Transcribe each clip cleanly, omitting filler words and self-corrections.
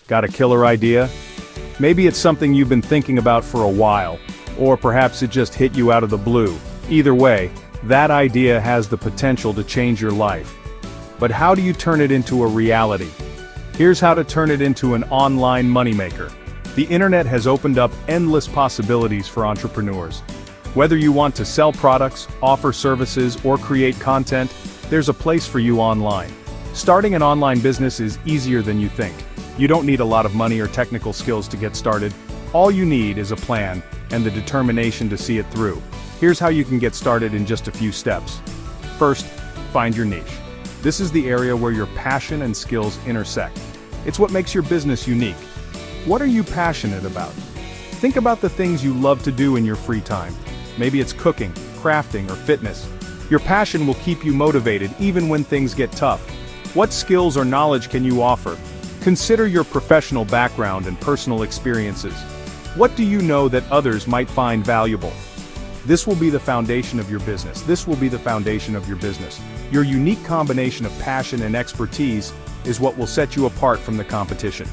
Got a killer idea? Maybe it's something you've been thinking about for a while, or perhaps it just hit you out of the blue. Either way, that idea has the potential to change your life. But how do you turn it into a reality? Here's how to turn it into an online moneymaker. The internet has opened up endless possibilities for entrepreneurs. Whether you want to sell products, offer services, or create content, there's a place for you online. Starting an online business is easier than you think. You don't need a lot of money or technical skills to get started. All you need is a plan and the determination to see it through. Here's how you can get started in just a few steps. First, find your niche. This is the area where your passion and skills intersect. It's what makes your business unique. What are you passionate about? Think about the things you love to do in your free time. Maybe it's cooking, crafting, or fitness. Your passion will keep you motivated even when things get tough. What skills or knowledge can you offer? Consider your professional background and personal experiences. What do you know that others might find valuable? This will be the foundation of your business. Your unique combination of passion and expertise is what will set you apart from the competition.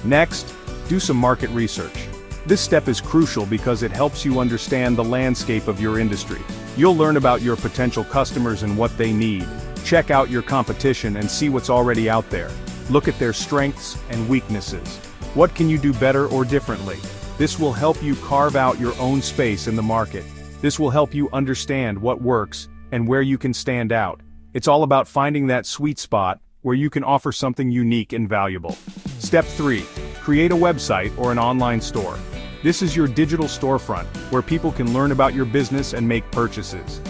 Next, do some market research. This step is crucial because it helps you understand the landscape of your industry. You'll learn about your potential customers and what they need. Check out your competition and see what's already out there. Look at their strengths and weaknesses. What can you do better or differently? This will help you carve out your own space in the market. This will help you understand what works and where you can stand out. It's all about finding that sweet spot where you can offer something unique and valuable. Step 3. Create a website or an online store. This is your digital storefront, where people can learn about your business and make purchases.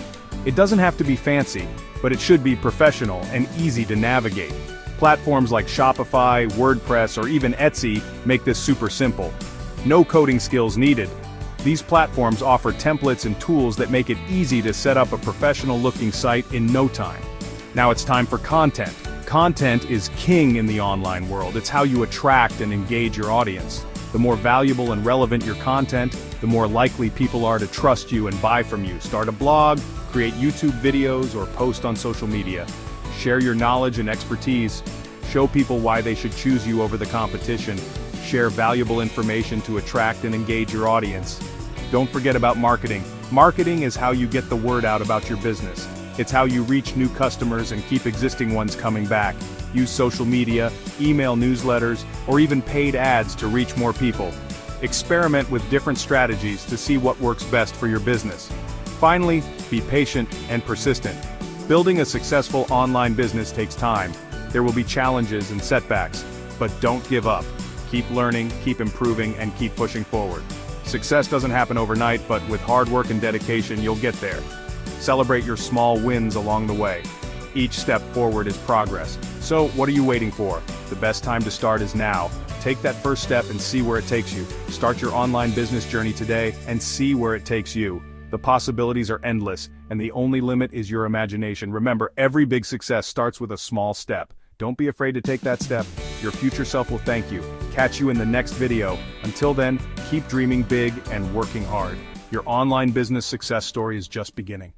It doesn't have to be fancy, but it should be professional and easy to navigate. Platforms like Shopify, WordPress, or even Etsy make this super simple. No coding skills needed. These platforms offer templates and tools that make it easy to set up a professional-looking site in no time. Now it's time for content. Content is king in the online world. It's how you attract and engage your audience. The more valuable and relevant your content, the more likely people are to trust you and buy from you. Start a blog, create YouTube videos, or post on social media. Share your knowledge and expertise. Show people why they should choose you over the competition. Share valuable information to attract and engage your audience. Don't forget about marketing. Marketing is how you get the word out about your business. It's how you reach new customers and keep existing ones coming back. Use social media, email newsletters, or even paid ads to reach more people. Experiment with different strategies to see what works best for your business. Finally, be patient and persistent. Building a successful online business takes time. There will be challenges and setbacks, but don't give up. Keep learning, keep improving, and keep pushing forward. Success doesn't happen overnight, but with hard work and dedication, you'll get there. Celebrate your small wins along the way. Each step forward is progress. So, what are you waiting for? The best time to start is now. Take that first step and see where it takes you. Start your online business journey today and see where it takes you. The possibilities are endless, and the only limit is your imagination. Remember, every big success starts with a small step. Don't be afraid to take that step. Your future self will thank you. Catch you in the next video. Until then, keep dreaming big and working hard. Your online business success story is just beginning.